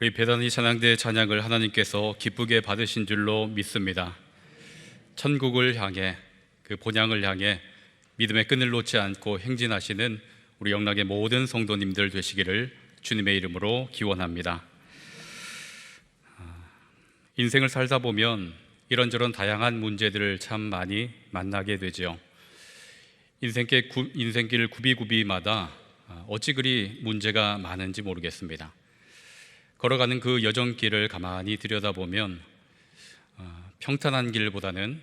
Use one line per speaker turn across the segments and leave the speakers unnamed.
우리 배단위 찬양대 찬양을 하나님께서 기쁘게 받으신 줄로 믿습니다. 천국을 향해, 그 본향을 향해 믿음의 끈을 놓지 않고 행진하시는 우리 영락의 모든 성도님들 되시기를 주님의 이름으로 기원합니다. 인생을 살다 보면 이런저런 다양한 문제들을 참 많이 만나게 되죠. 인생길 구비구비마다 어찌 그리 문제가 많은지 모르겠습니다. 걸어가는 그 여정길을 가만히 들여다보면 평탄한 길보다는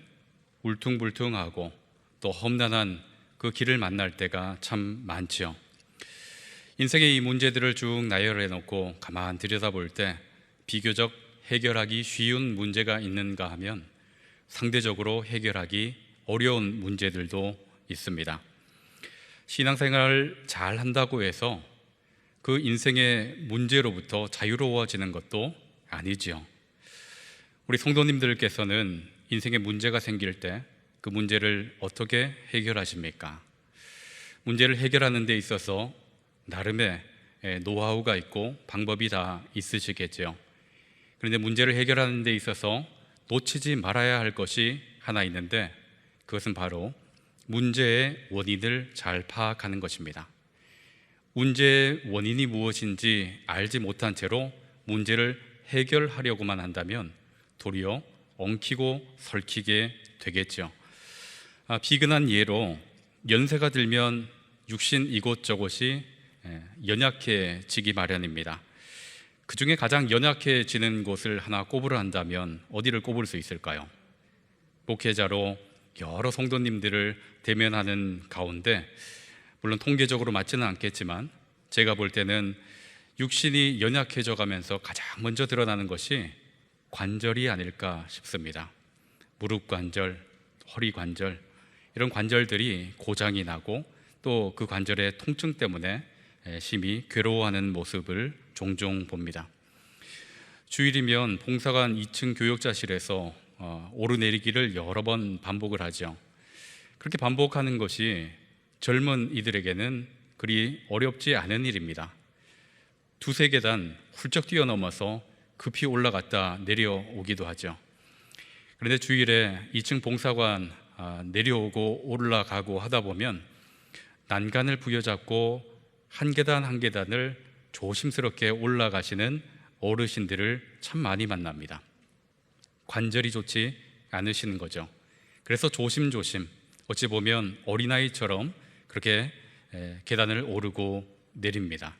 울퉁불퉁하고 또 험난한 그 길을 만날 때가 참 많죠. 인생의 이 문제들을 쭉 나열해 놓고 가만 들여다볼 때 비교적 해결하기 쉬운 문제가 있는가 하면 상대적으로 해결하기 어려운 문제들도 있습니다. 신앙생활을 잘 한다고 해서 그 인생의 문제로부터 자유로워지는 것도 아니죠. 우리 성도님들께서는 인생에 문제가 생길 때 그 문제를 어떻게 해결하십니까? 문제를 해결하는 데 있어서 나름의 노하우가 있고 방법이 다 있으시겠죠. 그런데 문제를 해결하는 데 있어서 놓치지 말아야 할 것이 하나 있는데 그것은 바로 문제의 원인을 잘 파악하는 것입니다. 문제의 원인이 무엇인지 알지 못한 채로 문제를 해결하려고만 한다면 도리어 엉키고 설키게 되겠죠. 비근한 예로 연세가 들면 육신 이곳저곳이 연약해지기 마련입니다. 그 중에 가장 연약해지는 곳을 하나 꼽으려 한다면 어디를 꼽을 수 있을까요? 목회자로 여러 성도님들을 대면하는 가운데 물론 통계적으로 맞지는 않겠지만 제가 볼 때는 육신이 연약해져 가면서 가장 먼저 드러나는 것이 관절이 아닐까 싶습니다. 무릎 관절, 허리 관절, 이런 관절들이 고장이 나고 또 그 관절의 통증 때문에 심히 괴로워하는 모습을 종종 봅니다. 주일이면 봉사관 2층 교역자실에서 오르내리기를 여러 번 반복을 하죠. 그렇게 반복하는 것이 젊은 이들에게는 그리 어렵지 않은 일입니다. 두세 계단 훌쩍 뛰어넘어서 급히 올라갔다 내려오기도 하죠. 그런데 주일에 2층 봉사관 내려오고 올라가고 하다 보면 난간을 부여잡고 한 계단 한 계단을 조심스럽게 올라가시는 어르신들을 참 많이 만납니다. 관절이 좋지 않으시는 거죠. 그래서 조심조심 어찌 보면 어린아이처럼 그렇게 계단을 오르고 내립니다.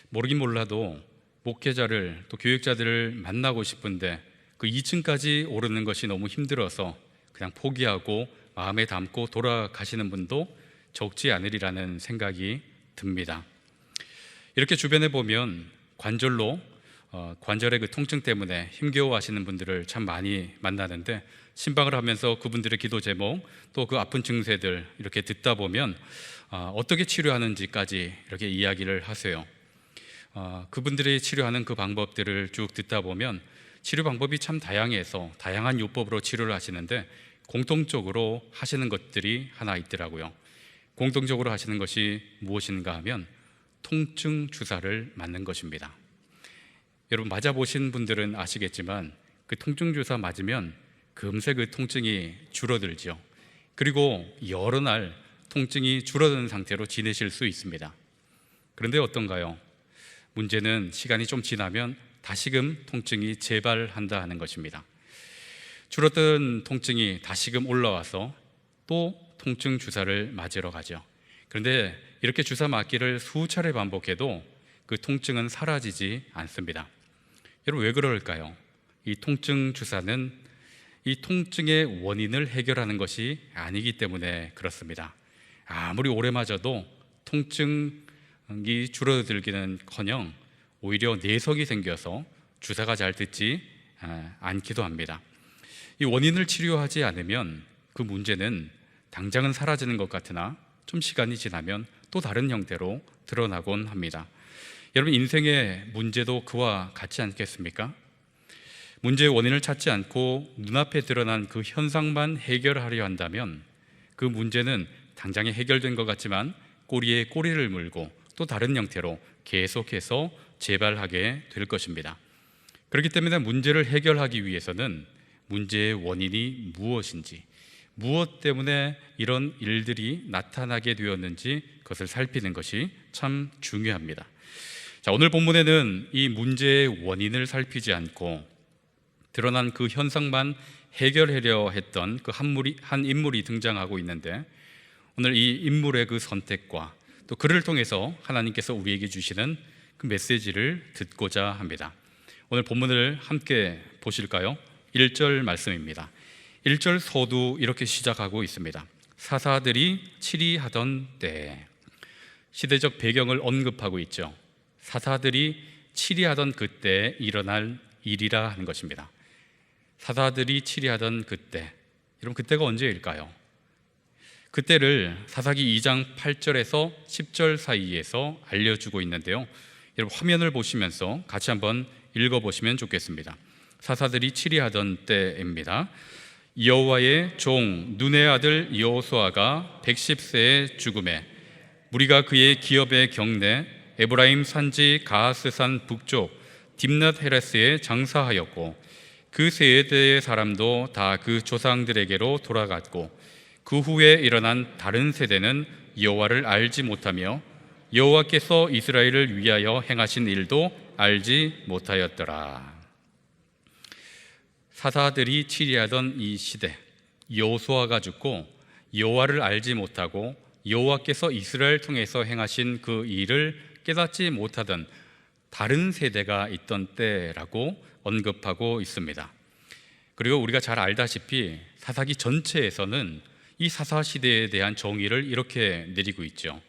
모르긴 몰라도 목회자를 또 교육자들을 만나고 싶은데 그 2층까지 오르는 것이 너무 힘들어서 그냥 포기하고 마음에 담고 돌아가시는 분도 적지 않으리라는 생각이 듭니다. 이렇게 주변에 보면 관절의 그 통증 때문에 힘겨워하시는 분들을 참 많이 만나는데 신방을 하면서 그분들의 기도 제목 또 그 아픈 증세들 이렇게 듣다 보면 어떻게 치료하는지까지 이렇게 이야기를 하세요. 그분들이 치료하는 그 방법들을 쭉 듣다 보면 치료 방법이 참 다양해서 다양한 요법으로 치료를 하시는데 공통적으로 하시는 것들이 하나 있더라고요. 공통적으로 하시는 것이 무엇인가 하면 통증 주사를 맞는 것입니다. 여러분 맞아보신 분들은 아시겠지만 그 통증 주사 맞으면 금세 그 통증이 줄어들죠. 그리고 여러 날 통증이 줄어드는 상태로 지내실 수 있습니다. 그런데 어떤가요? 문제는 시간이 좀 지나면 다시금 통증이 재발한다 하는 것입니다. 줄었던 통증이 다시금 올라와서 또 통증 주사를 맞으러 가죠. 그런데 이렇게 주사 맞기를 수차례 반복해도 그 통증은 사라지지 않습니다. 여러분 왜 그럴까요? 이 통증 주사는 이 통증의 원인을 해결하는 것이 아니기 때문에 그렇습니다. 아무리 오래 맞아도 통증이 줄어들기는커녕 오히려 내석이 생겨서 주사가 잘 듣지 않기도 합니다. 이 원인을 치료하지 않으면 그 문제는 당장은 사라지는 것 같으나 좀 시간이 지나면 또 다른 형태로 드러나곤 합니다. 여러분 인생의 문제도 그와 같지 않겠습니까? 문제의 원인을 찾지 않고 눈앞에 드러난 그 현상만 해결하려 한다면 그 문제는 당장에 해결된 것 같지만 꼬리에 꼬리를 물고 또 다른 형태로 계속해서 재발하게 될 것입니다. 그렇기 때문에 문제를 해결하기 위해서는 문제의 원인이 무엇인지, 무엇 때문에 이런 일들이 나타나게 되었는지 그것을 살피는 것이 참 중요합니다. 자, 오늘 본문에는 이 문제의 원인을 살피지 않고 드러난 그 현상만 해결하려 했던 그 한 인물이 등장하고 있는데, 오늘 이 인물의 그 선택과 또 그를 통해서 하나님께서 우리에게 주시는 그 메시지를 듣고자 합니다. 오늘 본문을 함께 보실까요? 1절 말씀입니다. 1절 서두 이렇게 시작하고 있습니다. 사사들이 치리하던 때. 시대적 배경을 언급하고 있죠. 사사들이 치리하던 그때 일어날 일이라 하는 것입니다. 사사들이 치리하던 그때, 여러분 그때가 언제일까요? 그때를 사사기 2장 8절에서 10절 사이에서 알려주고 있는데요, 여러분 화면을 보시면서 같이 한번 읽어보시면 좋겠습니다. 사사들이 치리하던 때입니다. 여호와의 종 눈의 아들 여호수아가 110세에 죽음에 무리가 그의 기업의 경내 에브라임 산지 가하스산 북쪽 딥낫 헤레스에 장사하였고, 그 세대의 사람도 다 그 조상들에게로 돌아갔고, 그 후에 일어난 다른 세대는 여호와를 알지 못하며 여호와께서 이스라엘을 위하여 행하신 일도 알지 못하였더라. 사사들이 치리하던 이 시대, 여호수아가 죽고 여호와를 알지 못하고 여호와께서 이스라엘 통해서 행하신 그 일을 깨닫지 못하던 다른 세대가 있던 때라고 언급하고 있습니다. 그리고 우리가 잘 알다시피 사사기 전체에서는 이 사사 시대에 대한 정의를 이렇게 내리고 있죠.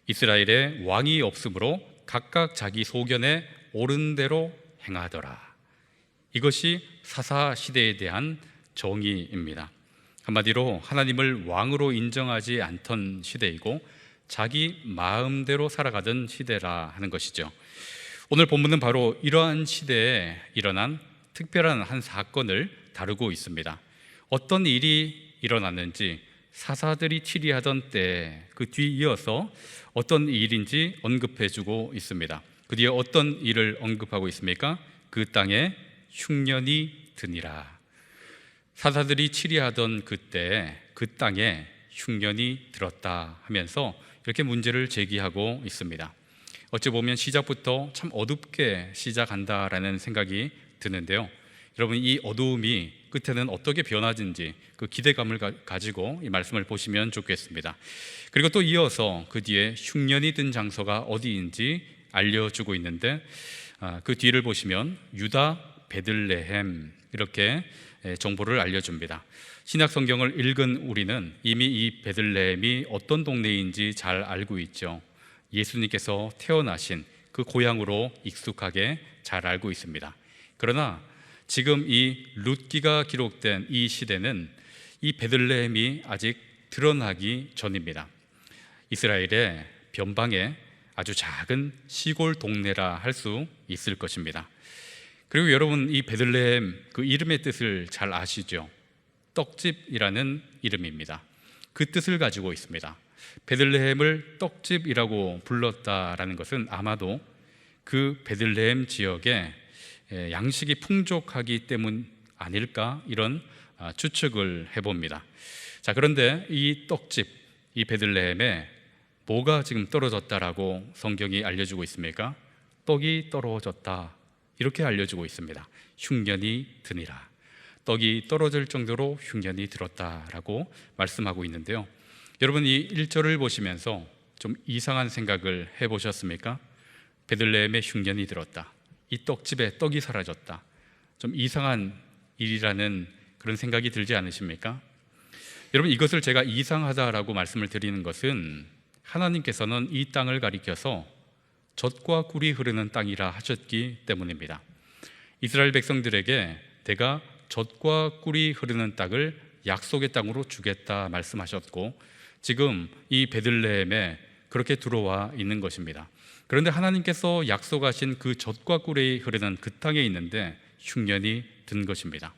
이스라엘에 왕이 없으므로 각각 자기 소견에 옳은 대로 행하더라. 이것이 사사 시대에 대한 정의입니다. 한마디로 하나님을 왕으로 인정하지 않던 시대이고 자기 마음대로 살아가던 시대라 하는 것이죠. 오늘 본문은 바로 이러한 시대에 일어난 특별한 한 사건을 다루고 있습니다. 어떤 일이 일어났는지 사사들이 치리하던 때 그 뒤 이어서 어떤 일인지 언급해주고 있습니다. 그 뒤에 어떤 일을 언급하고 있습니까? 그 땅에 흉년이 드니라. 사사들이 치리하던 그때 그 땅에 흉년이 들었다 하면서 이렇게 문제를 제기하고 있습니다. 어찌 보면 시작부터 참 어둡게 시작한다라는 생각이 드는데요, 여러분 이 어두움이 끝에는 어떻게 변화진지 그 기대감을 가지고 이 말씀을 보시면 좋겠습니다. 그리고 또 이어서 그 뒤에 흉년이 든 장소가 어디인지 알려주고 있는데, 그 뒤를 보시면 유다 베들레헴 이렇게 정보를 알려줍니다. 신약 성경을 읽은 우리는 이미 이 베들레헴이 어떤 동네인지 잘 알고 있죠. 예수님께서 태어나신 그 고향으로 익숙하게 잘 알고 있습니다. 그러나 지금 이 룻기가 기록된 이 시대는 이 베들레헴이 아직 드러나기 전입니다. 이스라엘의 변방에 아주 작은 시골 동네라 할 수 있을 것입니다. 그리고 여러분 이 베들레헴 그 이름의 뜻을 잘 아시죠? 떡집이라는 이름입니다. 그 뜻을 가지고 있습니다. 베들레헴을 떡집이라고 불렀다라는 것은 아마도 그 베들레헴 지역에 양식이 풍족하기 때문 아닐까, 이런 추측을 해봅니다. 자, 그런데 이 떡집, 이 베들레헴에 뭐가 지금 떨어졌다라고 성경이 알려주고 있습니까? 떡이 떨어졌다 이렇게 알려주고 있습니다. 흉년이 드니라. 떡이 떨어질 정도로 흉년이 들었다라고 말씀하고 있는데요, 여러분 이 1절을 보시면서 좀 이상한 생각을 해보셨습니까? 베들레헴에 흉년이 들었다, 이 떡집에 떡이 사라졌다, 좀 이상한 일이라는 그런 생각이 들지 않으십니까? 여러분 이것을 제가 이상하다라고 말씀을 드리는 것은 하나님께서는 이 땅을 가리켜서 젖과 꿀이 흐르는 땅이라 하셨기 때문입니다. 이스라엘 백성들에게 내가 젖과 꿀이 흐르는 땅을 약속의 땅으로 주겠다 말씀하셨고, 지금 이 베들레헴에 그렇게 들어와 있는 것입니다. 그런데 하나님께서 약속하신 그 젖과 꿀이 흐르는 그 땅에 있는데 흉년이 든 것입니다.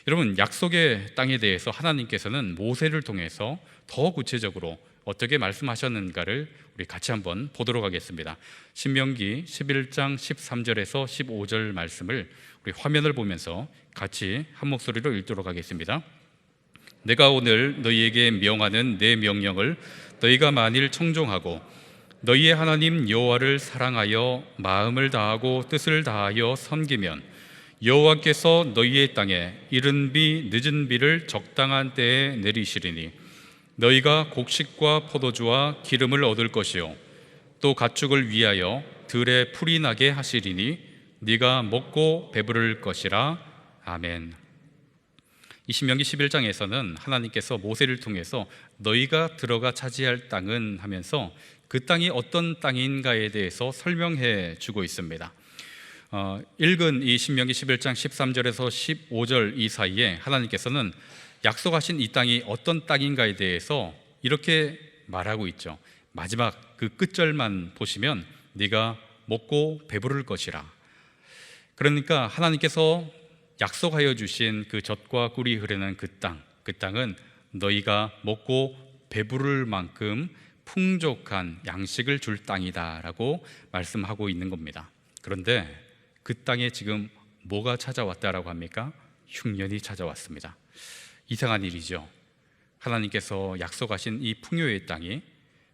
여러분 약속의 땅에 대해서 하나님께서는 모세를 통해서 더 구체적으로 어떻게 말씀하셨는가를 우리 같이 한번 보도록 하겠습니다. 신명기 11장 13절에서 15절 말씀을 우리 화면을 보면서 같이 한 목소리로 읽도록 하겠습니다. 내가 오늘 너희에게 명하는 내 명령을 너희가 만일 청종하고 너희의 하나님 여호와를 사랑하여 마음을 다하고 뜻을 다하여 섬기면 여호와께서 너희의 땅에 이른 비 늦은 비를 적당한 때에 내리시리니 너희가 곡식과 포도주와 기름을 얻을 것이요 또 가축을 위하여 들에 풀이 나게 하시리니 네가 먹고 배부를 것이라. 아멘. 이 신명기 11장에서는 하나님께서 모세를 통해서 너희가 들어가 차지할 땅은 하면서 그 땅이 어떤 땅인가에 대해서 설명해 주고 있습니다. 읽은 이 신명기 11장 13절에서 15절 이 사이에 하나님께서는 약속하신 이 땅이 어떤 땅인가에 대해서 이렇게 말하고 있죠. 마지막 그 끝절만 보시면 네가 먹고 배부를 것이라. 그러니까 하나님께서 약속하여 주신 그 젖과 꿀이 흐르는 그 땅은 너희가 먹고 배부를 만큼 풍족한 양식을 줄 땅이다라고 말씀하고 있는 겁니다. 그런데 그 땅에 지금 뭐가 찾아왔다라고 합니까? 흉년이 찾아왔습니다. 이상한 일이죠. 하나님께서 약속하신 이 풍요의 땅이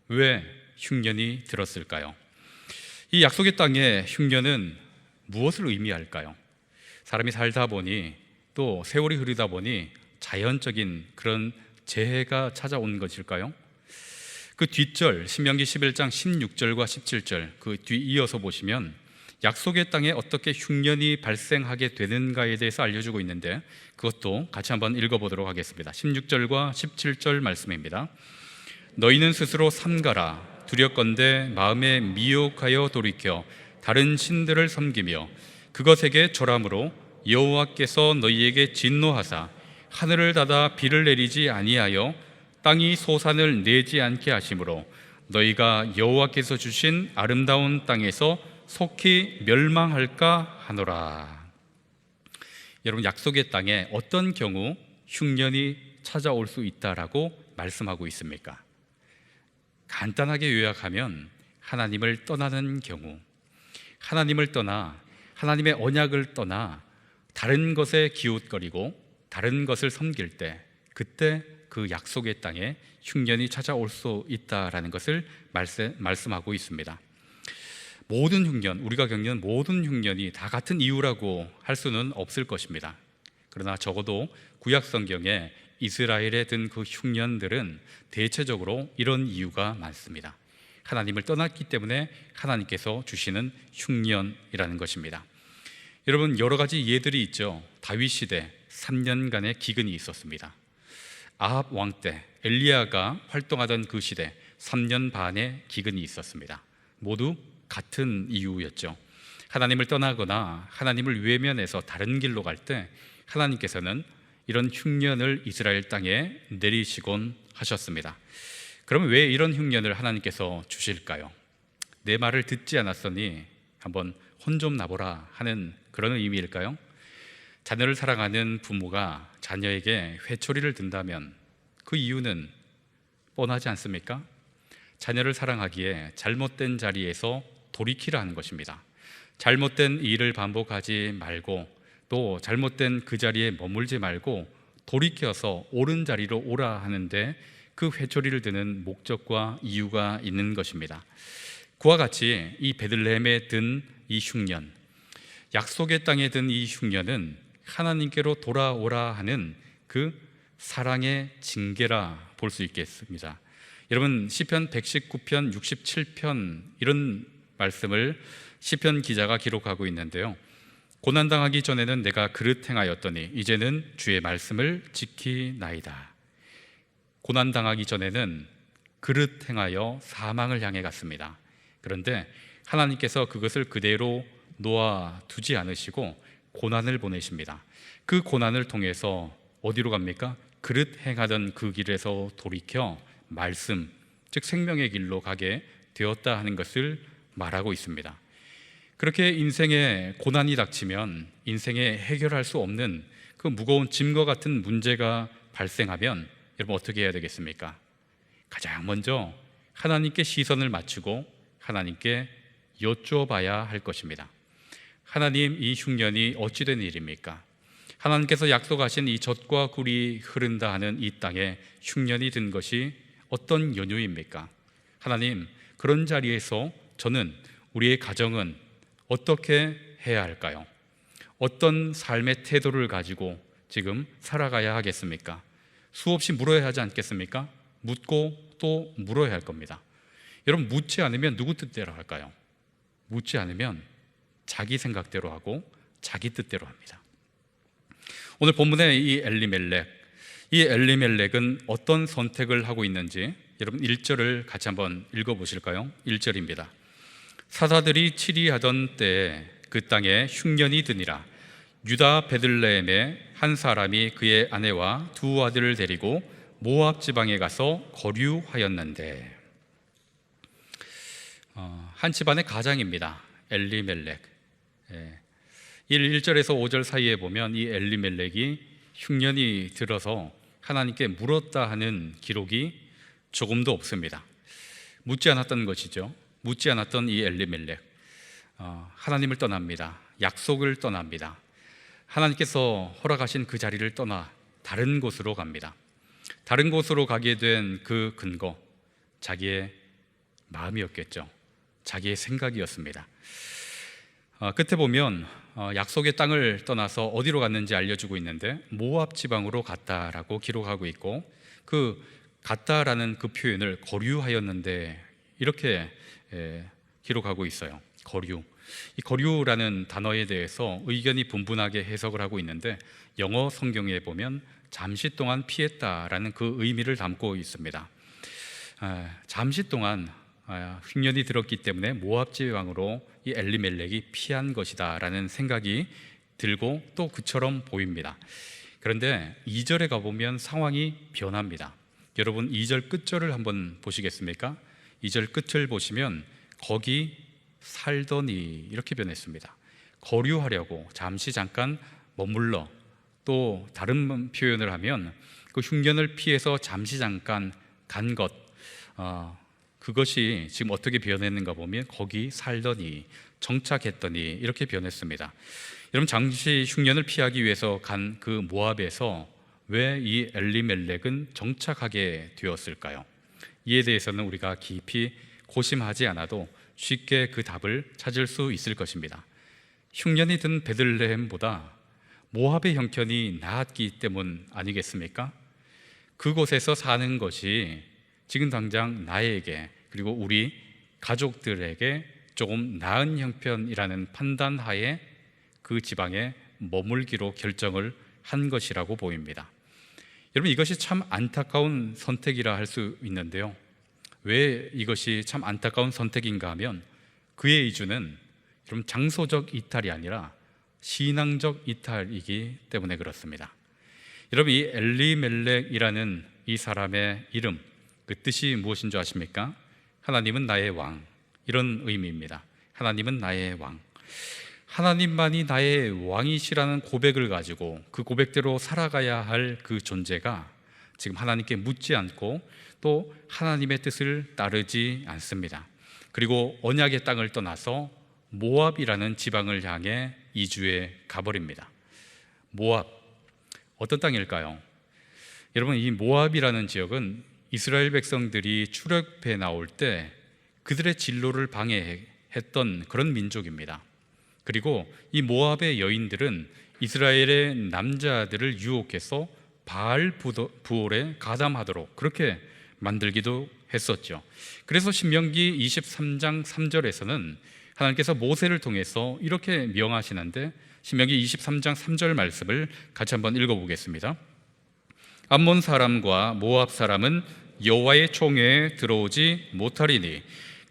왜 흉년이 들었을까요? 이 약속의 땅에 흉년은 무엇을 의미할까요? 사람이 살다 보니 또 세월이 흐르다 보니 자연적인 그런 재해가 찾아온 것일까요? 그 뒷절 신명기 11장 16절과 17절 그 뒤 이어서 보시면 약속의 땅에 어떻게 흉년이 발생하게 되는가에 대해서 알려주고 있는데 그것도 같이 한번 읽어보도록 하겠습니다. 16절과 17절 말씀입니다. 너희는 스스로 삼가라. 두렵건대 마음에 미혹하여 돌이켜 다른 신들을 섬기며 그것에게 절함으로 여호와께서 너희에게 진노하사 하늘을 닫아 비를 내리지 아니하여 땅이 소산을 내지 않게 하심으로 너희가 여호와께서 주신 아름다운 땅에서 속히 멸망할까 하노라. 여러분, 약속의 땅에 어떤 경우 흉년이 찾아올 수 있다라고 말씀하고 있습니까? 간단하게 요약하면 하나님을 떠나는 경우, 하나님을 떠나 하나님의 언약을 떠나 다른 것에 기웃거리고 다른 것을 섬길 때 그때 그 약속의 땅에 흉년이 찾아올 수 있다라는 것을 말씀하고 있습니다. 모든 흉년, 우리가 겪는 모든 흉년이 다 같은 이유라고 할 수는 없을 것입니다. 그러나 적어도 구약 성경에 이스라엘에 든 그 흉년들은 대체적으로 이런 이유가 많습니다. 하나님을 떠났기 때문에 하나님께서 주시는 흉년이라는 것입니다. 여러분, 여러 가지 예들이 있죠. 다윗 시대 3년간의 기근이 있었습니다. 아합 왕 때 엘리야가 활동하던 그 시대 3년 반의 기근이 있었습니다. 모두 같은 이유였죠. 하나님을 떠나거나 하나님을 외면해서 다른 길로 갈 때 하나님께서는 이런 흉년을 이스라엘 땅에 내리시곤 하셨습니다. 그러면 왜 이런 흉년을 하나님께서 주실까요? 내 말을 듣지 않았으니 한번 혼 좀 나보라 하는 그런 의미일까요? 자녀를 사랑하는 부모가 자녀에게 회초리를 든다면 그 이유는 뻔하지 않습니까? 자녀를 사랑하기에 잘못된 자리에서 돌이키라 하는 것입니다. 잘못된 일을 반복하지 말고 또 잘못된 그 자리에 머물지 말고 돌이켜서 옳은 자리로 오라 하는데 그 회초리를 드는 목적과 이유가 있는 것입니다. 그와 같이 이 베들레헴에 든 이 흉년, 약속의 땅에 든 이 흉년은 하나님께로 돌아오라 하는 그 사랑의 징계라 볼 수 있겠습니다. 여러분, 시편 119편, 67편 이런 말씀을 시편 기자가 기록하고 있는데요. 고난당하기 전에는 내가 그릇 행하였더니 이제는 주의 말씀을 지키나이다. 고난당하기 전에는 그릇 행하여 사망을 향해 갔습니다. 그런데 하나님께서 그것을 그대로 놓아두지 않으시고 고난을 보내십니다. 그 고난을 통해서 어디로 갑니까? 그릇 행하던 그 길에서 돌이켜 말씀, 즉 생명의 길로 가게 되었다 하는 것을 말하고 있습니다. 그렇게 인생에 고난이 닥치면 인생에 해결할 수 없는 그 무거운 짐과 같은 문제가 발생하면 여러분 어떻게 해야 되겠습니까? 가장 먼저 하나님께 시선을 맞추고 하나님께 여쭈어봐야 할 것입니다. 하나님, 이 흉년이 어찌 된 일입니까? 하나님께서 약속하신 이 젖과 꿀이 흐른다 하는 이 땅에 흉년이 든 것이 어떤 연유입니까? 하나님, 그런 자리에서 저는, 우리의 가정은 어떻게 해야 할까요? 어떤 삶의 태도를 가지고 지금 살아가야 하겠습니까? 수없이 물어야 하지 않겠습니까? 묻고 또 물어야 할 겁니다. 여러분, 묻지 않으면 누구 뜻대로 할까요? 묻지 않으면 자기 생각대로 하고 자기 뜻대로 합니다. 오늘 본문의 이 엘리멜렉은 어떤 선택을 하고 있는지 여러분 1절을 같이 한번 읽어보실까요? 1절입니다. 사사들이 치리하던 때에 그 땅에 흉년이 드니라. 유다 베들레헴에 한 사람이 그의 아내와 두 아들을 데리고 모압 지방에 가서 거류하였는데, 한 집안의 가장입니다. 엘리멜렉. 1절에서 5절 사이에 보면 이 엘리멜렉이 흉년이 들어서 하나님께 물었다 하는 기록이 조금도 없습니다. 묻지 않았던 것이죠. 묻지 않았던 이 엘리멜렉, 하나님을 떠납니다. 약속을 떠납니다. 하나님께서 허락하신 그 자리를 떠나 다른 곳으로 갑니다. 다른 곳으로 가게 된 그 근거, 자기의 마음이었겠죠. 자기의 생각이었습니다. 끝에 보면 약속의 땅을 떠나서 어디로 갔는지 알려주고 있는데 모압 지방으로 갔다라고 기록하고 있고, 그 갔다라는 그 표현을 거류하였는데 이렇게 기록하고 있어요. 거류. 이 거류라는 단어에 대해서 의견이 분분하게 해석을 하고 있는데, 영어 성경에 보면 잠시 동안 피했다라는 그 의미를 담고 있습니다. 잠시 동안 흉년이 들었기 때문에 모압 지방으로 이 엘리멜렉이 피한 것이다 라는 생각이 들고 또 그처럼 보입니다. 그런데 2절에 가보면 상황이 변합니다. 여러분 2절 끝절을 한번 보시겠습니까? 2절 끝을 보시면 거기 살더니 이렇게 변했습니다. 거류하려고 잠시 잠깐 머물러, 또 다른 표현을 하면 그 흉년을 피해서 잠시 잠깐 간 것, 그것이 지금 어떻게 변했는가 보면 거기 살더니, 정착했더니 이렇게 변했습니다. 여러분, 잠시 흉년을 피하기 위해서 간 그 모압에서 왜 이 엘리멜렉은 정착하게 되었을까요? 이에 대해서는 우리가 깊이 고심하지 않아도 쉽게 그 답을 찾을 수 있을 것입니다. 흉년이 든 베들레헴보다 모압의 형편이 나았기 때문 아니겠습니까? 그곳에서 사는 것이 지금 당장 나에게, 그리고 우리 가족들에게 조금 나은 형편이라는 판단하에 그 지방에 머물기로 결정을 한 것이라고 보입니다. 여러분, 이것이 참 안타까운 선택이라 할 수 있는데요, 왜 이것이 참 안타까운 선택인가 하면 그의 이주는 여러분 장소적 이탈이 아니라 신앙적 이탈이기 때문에 그렇습니다. 여러분, 이 엘리멜렉이라는 이 사람의 이름, 그 뜻이 무엇인 줄 아십니까? 하나님은 나의 왕, 이런 의미입니다. 하나님은 나의 왕. 하나님만이 나의 왕이시라는 고백을 가지고 그 고백대로 살아가야 할 그 존재가 지금 하나님께 묻지 않고 또 하나님의 뜻을 따르지 않습니다. 그리고 언약의 땅을 떠나서 모압이라는 지방을 향해 이주해 가버립니다. 모압, 어떤 땅일까요? 여러분, 이 모압이라는 지역은 이스라엘 백성들이 출애굽해 나올 때 그들의 진로를 방해했던 그런 민족입니다. 그리고 이 모압의 여인들은 이스라엘의 남자들을 유혹해서 바알 부올에 가담하도록 그렇게 만들기도 했었죠. 그래서 신명기 23장 3절에서는 하나님께서 모세를 통해서 이렇게 명하시는데, 신명기 23장 3절 말씀을 같이 한번 읽어보겠습니다. 암몬 사람과 모압 사람은 여호와의 총회에 들어오지 못하리니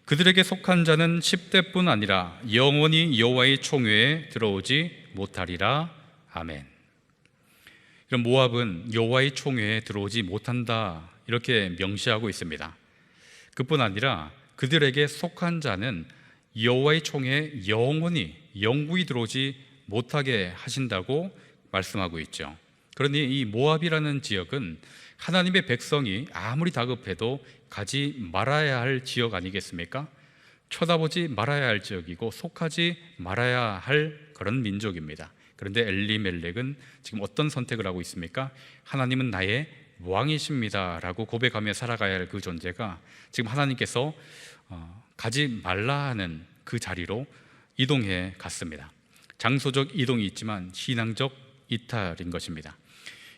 그들에게 속한 자는 10대뿐 아니라 영원히 여호와의 총회에 들어오지 못하리라. 아멘. 이런 모압은 여호와의 총회에 들어오지 못한다, 이렇게 명시하고 있습니다. 그뿐 아니라 그들에게 속한 자는 여호와의 총회에 영구히 들어오지 못하게 하신다고 말씀하고 있죠. 그러니 이 모압이라는 지역은 하나님의 백성이 아무리 다급해도 가지 말아야 할 지역 아니겠습니까? 쳐다보지 말아야 할 지역이고 속하지 말아야 할 그런 민족입니다. 그런데 엘리멜렉은 지금 어떤 선택을 하고 있습니까? 하나님은 나의 왕이십니다 라고 고백하며 살아가야 할 그 존재가 지금 하나님께서 가지 말라 하는 그 자리로 이동해 갔습니다. 장소적 이동이 있지만 신앙적 이탈인 것입니다.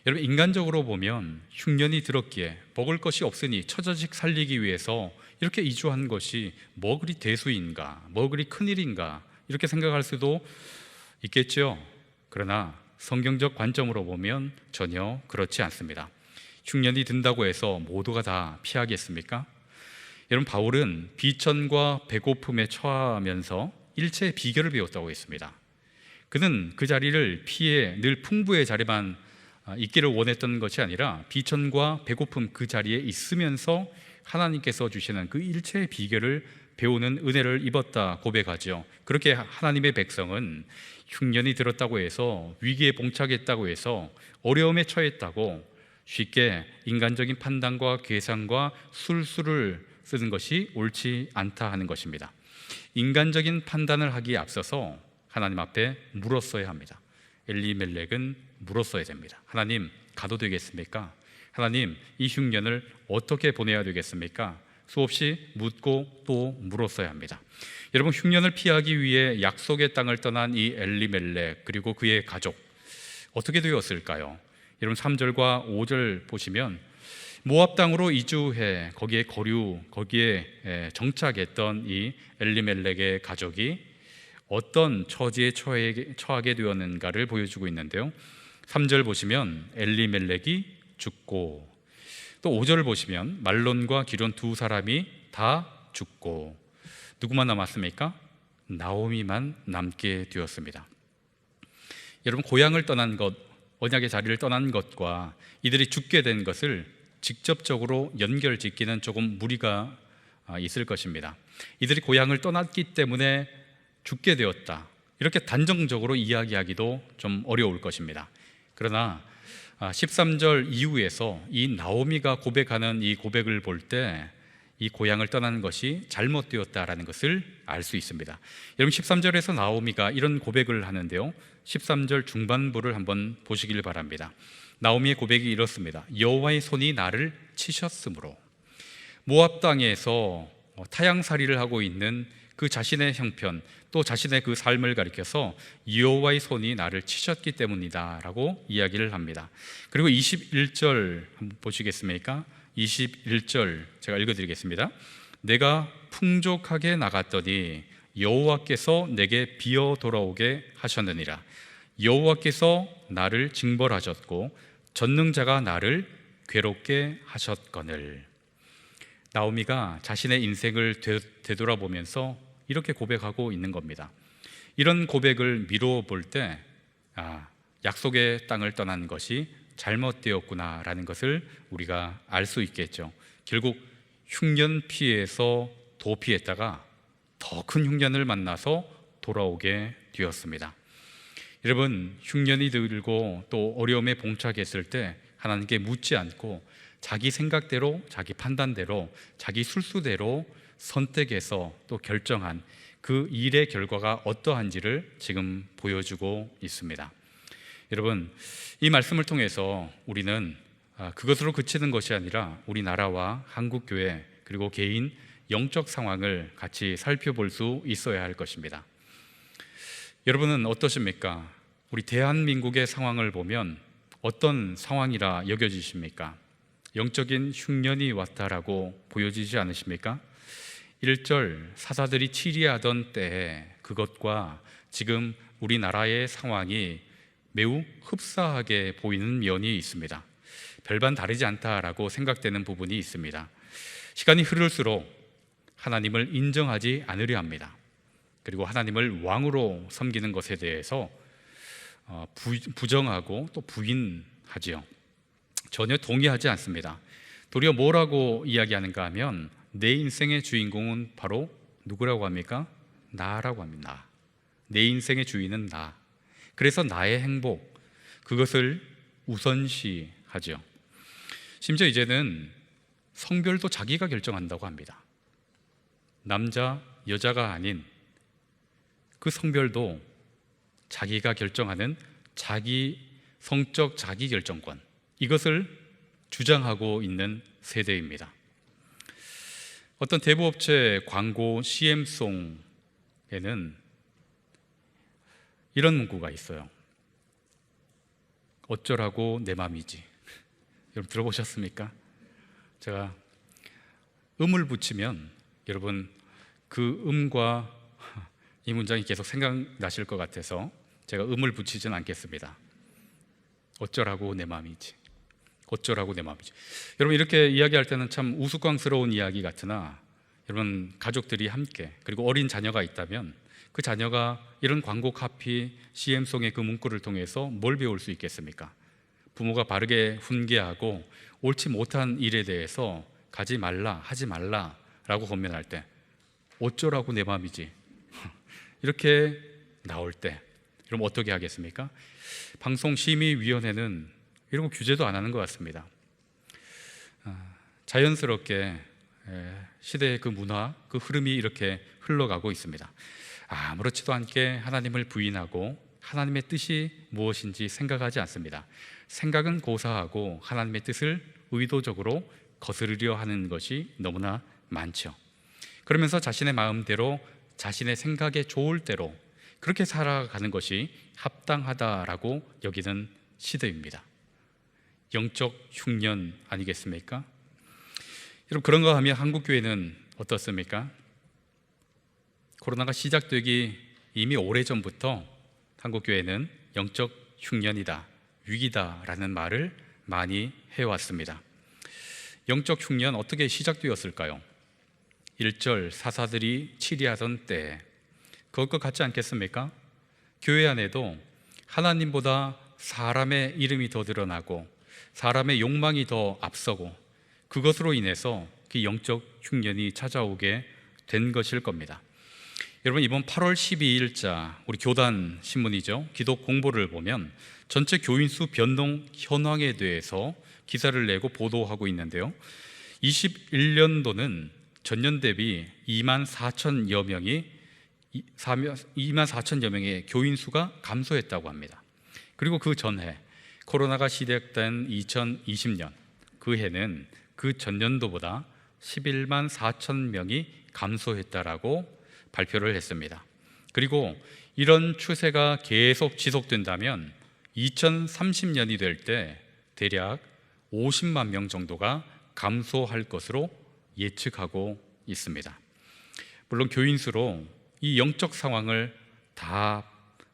여러분, 인간적으로 보면 흉년이 들었기에 먹을 것이 없으니 처자식 살리기 위해서 이렇게 이주한 것이 뭐 그리 대수인가, 뭐 그리 큰일인가 이렇게 생각할 수도 있겠죠. 그러나 성경적 관점으로 보면 전혀 그렇지 않습니다. 흉년이 든다고 해서 모두가 다 피하겠습니까? 여러분, 바울은 비천과 배고픔에 처하면서 일체의 비결을 배웠다고 했습니다. 그는 그 자리를 피해 늘 풍부의 자리만 있기를 원했던 것이 아니라 비천과 배고픔 그 자리에 있으면서 하나님께서 주시는 그 일체의 비결을 배우는 은혜를 입었다 고백하죠. 그렇게 하나님의 백성은 흉년이 들었다고 해서 위기에 봉착했다고 해서 어려움에 처했다고 쉽게 인간적인 판단과 계산과 술수를 쓰는 것이 옳지 않다 하는 것입니다. 인간적인 판단을 하기에 앞서서 하나님 앞에 물었어야 합니다. 엘리멜렉은 물었어야 됩니다. 하나님, 가도 되겠습니까? 하나님, 이 흉년을 어떻게 보내야 되겠습니까? 수없이 묻고 또 물었어야 합니다. 여러분, 흉년을 피하기 위해 약속의 땅을 떠난 이 엘리멜렉 그리고 그의 가족 어떻게 되었을까요? 여러분, 3절과 5절 보시면 모압 땅으로 이주해 거기에 정착했던 이 엘리멜렉의 가족이 어떤 처지에 처하게 되었는가를 보여주고 있는데요. 3절 보시면 엘리멜렉이 죽고, 또 5절을 보시면 말론과 기론 두 사람이 다 죽고, 누구만 남았습니까? 나오미만 남게 되었습니다. 여러분, 고향을 떠난 것, 언약의 자리를 떠난 것과 이들이 죽게 된 것을 직접적으로 연결짓기는 조금 무리가 있을 것입니다. 이들이 고향을 떠났기 때문에 죽게 되었다, 이렇게 단정적으로 이야기하기도 좀 어려울 것입니다. 그러나 13절 이후에서 이 나오미가 고백하는 이 고백을 볼 때 이 고향을 떠나는 것이 잘못되었다라는 것을 알 수 있습니다. 여러분, 13절에서 나오미가 이런 고백을 하는데요, 13절 중반부를 한번 보시길 바랍니다. 나오미의 고백이 이렇습니다. 여호와의 손이 나를 치셨으므로. 모압 땅에서 타향살이를 하고 있는 그 자신의 형편, 또 자신의 그 삶을 가리켜서 여호와의 손이 나를 치셨기 때문이다 라고 이야기를 합니다. 그리고 21절 한번 보시겠습니까? 21절 제가 읽어드리겠습니다. 내가 풍족하게 나갔더니 여호와께서 내게 비어 돌아오게 하셨느니라. 여호와께서 나를 징벌하셨고 전능자가 나를 괴롭게 하셨거늘. 나오미가 자신의 인생을 되돌아보면서 이렇게 고백하고 있는 겁니다. 이런 고백을 미루어 볼 때 약속의 땅을 떠난 것이 잘못되었구나라는 것을 우리가 알 수 있겠죠. 결국 흉년 피해서 도피했다가 더 큰 흉년을 만나서 돌아오게 되었습니다. 여러분, 흉년이 들고 또 어려움에 봉착했을 때 하나님께 묻지 않고 자기 생각대로, 자기 판단대로, 자기 술수대로 선택해서 또 결정한 그 일의 결과가 어떠한지를 지금 보여주고 있습니다. 여러분, 이 말씀을 통해서 우리는 그것으로 그치는 것이 아니라 우리나라와 한국교회 그리고 개인 영적 상황을 같이 살펴볼 수 있어야 할 것입니다. 여러분은 어떠십니까? 우리 대한민국의 상황을 보면 어떤 상황이라 여겨지십니까? 영적인 흉년이 왔다라고 보여지지 않으십니까? 1절 사사들이 치리하던 때에 그것과 지금 우리나라의 상황이 매우 흡사하게 보이는 면이 있습니다. 별반 다르지 않다라고 생각되는 부분이 있습니다. 시간이 흐를수록 하나님을 인정하지 않으려 합니다. 그리고 하나님을 왕으로 섬기는 것에 대해서 부정하고 또 부인하지요. 전혀 동의하지 않습니다. 도리어 뭐라고 이야기하는가 하면 내 인생의 주인공은 바로 누구라고 합니까? 나라고 합니다. 내 인생의 주인은 나. 그래서 나의 행복, 그것을 우선시하죠. 심지어 이제는 성별도 자기가 결정한다고 합니다. 남자, 여자가 아닌 그 성별도 자기가 결정하는 자기 성적 자기결정권, 이것을 주장하고 있는 세대입니다. 어떤 대부업체 광고 CM송에는 이런 문구가 있어요. 어쩌라고 내 맘이지. 여러분 들어보셨습니까? 제가 음을 붙이면 여러분 그 음과 이 문장이 계속 생각나실 것 같아서 제가 음을 붙이진 않겠습니다. 어쩌라고 내 맘이지. 어쩌라고 내 맘이지. 여러분 이렇게 이야기할 때는 참 우스꽝스러운 이야기 같으나 여러분 가족들이 함께 그리고 어린 자녀가 있다면 그 자녀가 이런 광고 카피 CM송의 그 문구를 통해서 뭘 배울 수 있겠습니까? 부모가 바르게 훈계하고 옳지 못한 일에 대해서 가지 말라, 하지 말라 라고 권면할 때 어쩌라고 내 맘이지 이렇게 나올 때 그럼 어떻게 하겠습니까? 방송심의위원회는 이런 거 규제도 안 하는 것 같습니다. 자연스럽게 시대의 그 문화, 그 흐름이 이렇게 흘러가고 있습니다. 아무렇지도 않게 하나님을 부인하고 하나님의 뜻이 무엇인지 생각하지 않습니다. 생각은 고사하고 하나님의 뜻을 의도적으로 거스르려 하는 것이 너무나 많죠. 그러면서 자신의 마음대로 자신의 생각에 좋을 대로 그렇게 살아가는 것이 합당하다라고 여기는 시대입니다. 영적 흉년 아니겠습니까? 여러분 그런가 하면 한국교회는 어떻습니까? 코로나가 시작되기 이미 오래전부터 한국교회는 영적 흉년이다, 위기다라는 말을 많이 해왔습니다. 영적 흉년 어떻게 시작되었을까요? 1절 사사들이 치리하던 때 그것과 같지 않겠습니까? 교회 안에도 하나님보다 사람의 이름이 더 드러나고 사람의 욕망이 더 앞서고 그것으로 인해서 그 영적 흉년이 찾아오게 된 것일 겁니다. 여러분 이번 8월 12일자 우리 교단 신문이죠. 기독 공보를 보면 전체 교인 수 변동 현황에 대해서 기사를 내고 보도하고 있는데요. 21년도는 전년 대비 2만 4천여 명의 교인 수가 감소했다고 합니다. 그리고 그 전해 코로나가 시작된 2020년 그 해는 그 전년도보다 11만 4천 명이 감소했다라고 발표를 했습니다. 그리고 이런 추세가 계속 지속된다면 2030년이 될 때 대략 50만 명 정도가 감소할 것으로 예측하고 있습니다. 물론 교인 수로 이 영적 상황을 다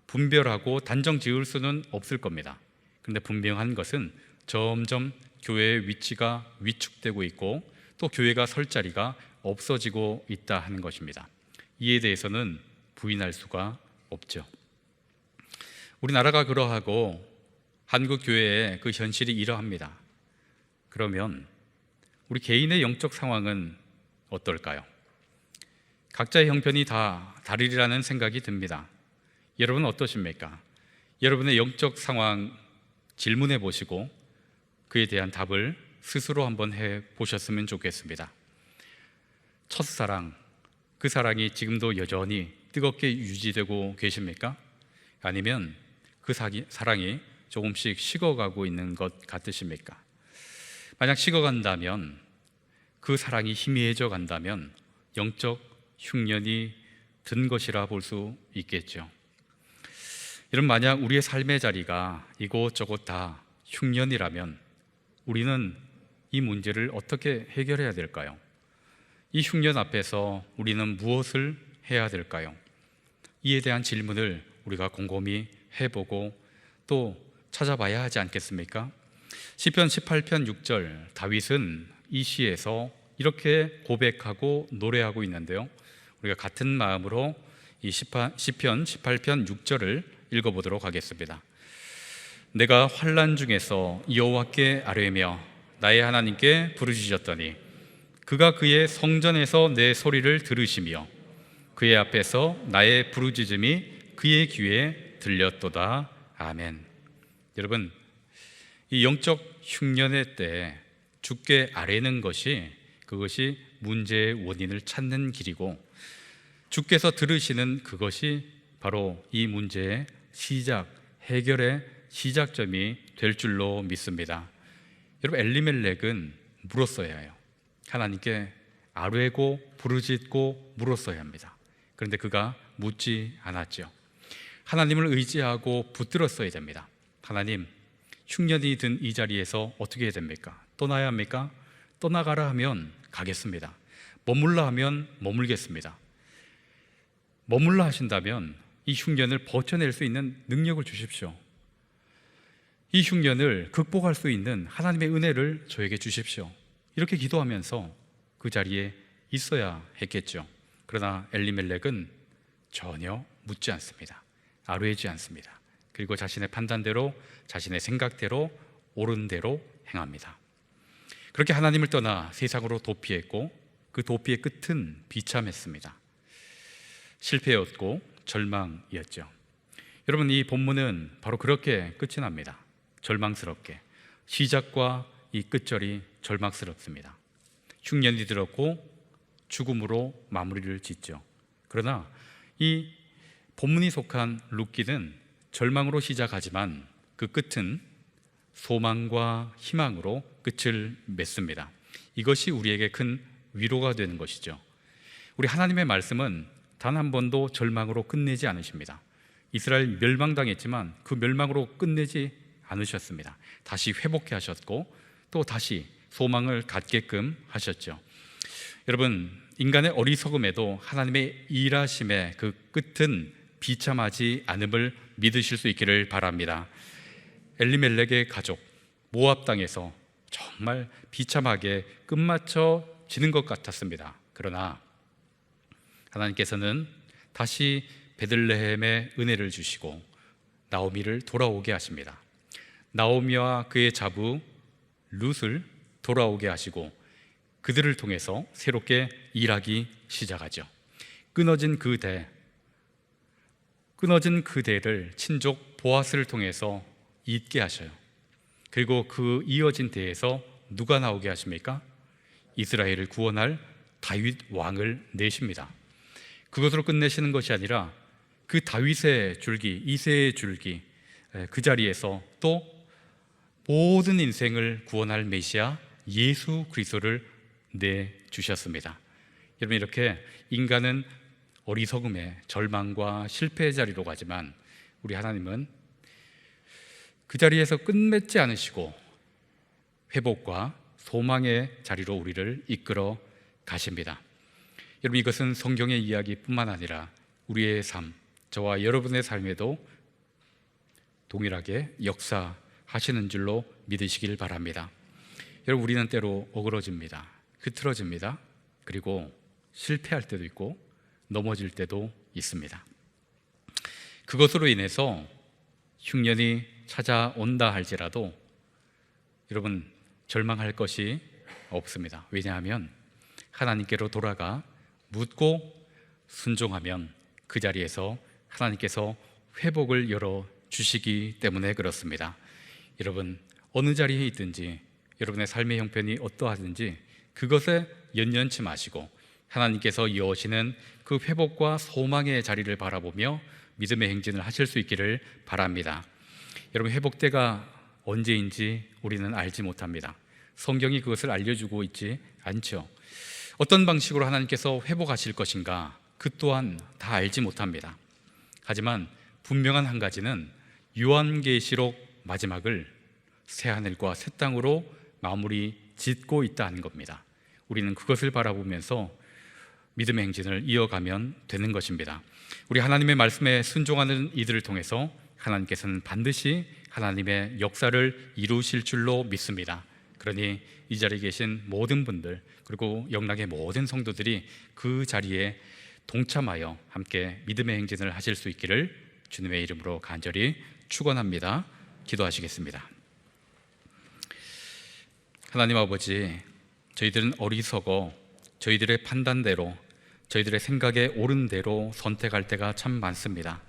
분별하고 단정 지을 수는 없을 겁니다. 그런데 분명한 것은 점점 교회의 위치가 위축되고 있고 또 교회가 설 자리가 없어지고 있다 하는 것입니다. 이에 대해서는 부인할 수가 없죠. 우리나라가 그러하고 한국 교회의 그 현실이 이러합니다. 그러면 우리 개인의 영적 상황은 어떨까요? 각자의 형편이 다 다르리라는 생각이 듭니다. 여러분은 어떠십니까? 여러분의 영적 상황 질문해 보시고 그에 대한 답을 스스로 한번 해 보셨으면 좋겠습니다. 첫사랑, 그 사랑이 지금도 여전히 뜨겁게 유지되고 계십니까? 아니면 그 사랑이 조금씩 식어가고 있는 것 같으십니까? 만약 식어간다면, 그 사랑이 희미해져 간다면 영적 흉년이 든 것이라 볼 수 있겠죠. 여러분, 만약 우리의 삶의 자리가 이곳저곳 다 흉년이라면 우리는 이 문제를 어떻게 해결해야 될까요? 이 흉년 앞에서 우리는 무엇을 해야 될까요? 이에 대한 질문을 우리가 곰곰이 해보고 또 찾아봐야 하지 않겠습니까? 시편 18편 6절 다윗은 이 시에서 이렇게 고백하고 노래하고 있는데요. 우리가 같은 마음으로 이 시편 18편 6절을 읽어보도록 하겠습니다. 내가 환난 중에서 여호와께 아뢰며 나의 하나님께 부르짖었더니 그가 그의 성전에서 내 소리를 들으시며 그의 앞에서 나의 부르짖음이 그의 귀에 들렸도다. 아멘. 여러분, 이 영적 흉년의 때 주께 아뢰는 것이 그것이 문제의 원인을 찾는 길이고, 주께서 들으시는 그것이 바로 이 문제의 시작, 해결의 시작점이 될 줄로 믿습니다. 여러분, 엘리멜렉은 물었어야 해요. 하나님께 아뢰고 부르짖고 물었어야 합니다. 그런데 그가 묻지 않았죠. 하나님을 의지하고 붙들었어야 됩니다. 하나님, 흉년이 든 이 자리에서 어떻게 해야 됩니까? 떠나야 합니까? 떠나가라 하면 가겠습니다. 머물라 하면 머물겠습니다. 머물라 하신다면 이 흉년을 버텨낼 수 있는 능력을 주십시오. 이 흉년을 극복할 수 있는 하나님의 은혜를 저에게 주십시오. 이렇게 기도하면서 그 자리에 있어야 했겠죠. 그러나 엘리멜렉은 전혀 묻지 않습니다. 아뢰지 않습니다. 그리고 자신의 판단대로, 자신의 생각대로, 옳은 대로 행합니다. 그렇게 하나님을 떠나 세상으로 도피했고, 그 도피의 끝은 비참했습니다. 실패였고 절망이었죠. 여러분, 이 본문은 바로 그렇게 끝이 납니다. 절망스럽게. 시작과 이 끝절이 절망스럽습니다. 흉년이 들었고 죽음으로 마무리를 짓죠. 그러나 이 본문이 속한 룻기는 절망으로 시작하지만 그 끝은 소망과 희망으로 끝을 맺습니다. 이것이 우리에게 큰 위로가 되는 것이죠. 우리 하나님의 말씀은 단 한 번도 절망으로 끝내지 않으십니다. 이스라엘 멸망당했지만 그 멸망으로 끝내지 않으셨습니다. 다시 회복해 하셨고 또 다시 소망을 갖게끔 하셨죠. 여러분, 인간의 어리석음에도 하나님의 일하심의 그 끝은 비참하지 않음을 믿으실 수 있기를 바랍니다. 엘리멜렉의 가족 모압 땅에서 정말 비참하게 끝마쳐지는 것 같았습니다. 그러나 하나님께서는 다시 베들레헴에 은혜를 주시고 나오미를 돌아오게 하십니다. 나오미와 그의 자부 룻을 돌아오게 하시고 그들을 통해서 새롭게 일하기 시작하죠. 끊어진 그대를 친족 보아스를 통해서 잇게 하셔요. 그리고 그 이어진 대에서 누가 나오게 하십니까? 이스라엘을 구원할 다윗 왕을 내십니다. 그것으로 끝내시는 것이 아니라 그 다윗의 줄기, 이새의 줄기, 그 자리에서 또 모든 인생을 구원할 메시아 예수 그리스도를 내주셨습니다. 여러분, 이렇게 인간은 어리석음의 절망과 실패의 자리로 가지만 우리 하나님은 그 자리에서 끝맺지 않으시고 회복과 소망의 자리로 우리를 이끌어 가십니다. 여러분, 이것은 성경의 이야기뿐만 아니라 우리의 삶, 저와 여러분의 삶에도 동일하게 역사하시는 줄로 믿으시길 바랍니다. 여러분, 우리는 때로 어그러집니다. 흐트러집니다. 그리고 실패할 때도 있고 넘어질 때도 있습니다. 그것으로 인해서 흉년이 찾아온다 할지라도 여러분, 절망할 것이 없습니다. 왜냐하면 하나님께로 돌아가 묻고 순종하면 그 자리에서 하나님께서 회복을 열어주시기 때문에 그렇습니다. 여러분, 어느 자리에 있든지 여러분의 삶의 형편이 어떠하든지 그것에 연연치 마시고 하나님께서 여시는 그 회복과 소망의 자리를 바라보며 믿음의 행진을 하실 수 있기를 바랍니다. 여러분, 회복때가 언제인지 우리는 알지 못합니다. 성경이 그것을 알려주고 있지 않죠. 어떤 방식으로 하나님께서 회복하실 것인가, 그 또한 다 알지 못합니다. 하지만 분명한 한 가지는 요한계시록 마지막을 새하늘과 새 땅으로 마무리 짓고 있다는 겁니다. 우리는 그것을 바라보면서 믿음의 행진을 이어가면 되는 것입니다. 우리 하나님의 말씀에 순종하는 이들을 통해서 하나님께서는 반드시 하나님의 역사를 이루실 줄로 믿습니다. 그러니 이 자리에 계신 모든 분들, 그리고 영락의 모든 성도들이 그 자리에 동참하여 함께 믿음의 행진을 하실 수 있기를 주님의 이름으로 간절히 축원합니다. 기도하시겠습니다. 하나님 아버지, 저희들은 어리석어 저희들의 판단대로, 저희들의 생각에 옳은 대로 선택할 때가 참 많습니다.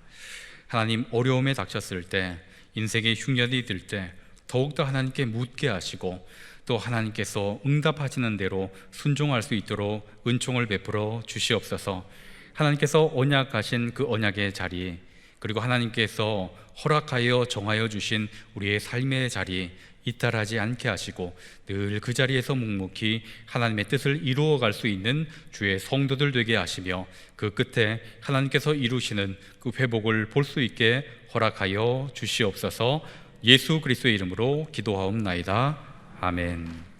하나님, 어려움에 닥쳤을 때, 인생의 흉년이 들 때 더욱더 하나님께 묻게 하시고 또 하나님께서 응답하시는 대로 순종할 수 있도록 은총을 베풀어 주시옵소서. 하나님께서 언약하신 그 언약의 자리, 그리고 하나님께서 허락하여 정하여 주신 우리의 삶의 자리 이탈하지 않게 하시고 늘 그 자리에서 묵묵히 하나님의 뜻을 이루어갈 수 있는 주의 성도들 되게 하시며, 그 끝에 하나님께서 이루시는 그 회복을 볼 수 있게 허락하여 주시옵소서. 예수 그리스도의 이름으로 기도하옵나이다. 아멘.